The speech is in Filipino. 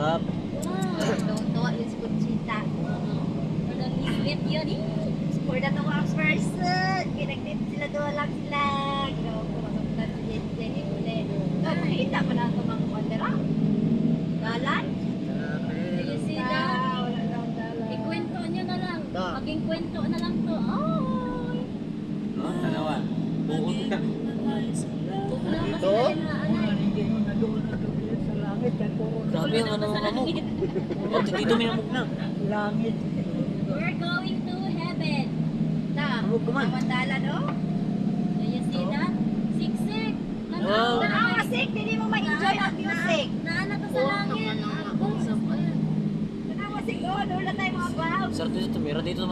Sarap. Tuwa yung Conchita. Sweet yun eh. For the two person. Kinagdit sila doon lang sila. Ginawa ko masaktan si Jenny ulit. Nakita ko na ito mga kwantera. Dalan. You see that? Wala daw dalan. Ikwento nyo na lang. Da. Maging kwento na lang to. Ay! Dalawa. Buong ka. Ito? Grabe yung ano mo. Dito may amok na. Langit. We're going to heaven. Na. Amok ka man. Mandala no? Do you see that? Siksik. Wow. Nakakasik. Hindi mo ma-enjoy ang music. Naana ka sa langit. Nakakasik. Oh, doon na tayo mga clouds. Sarap dito. Tumira dito.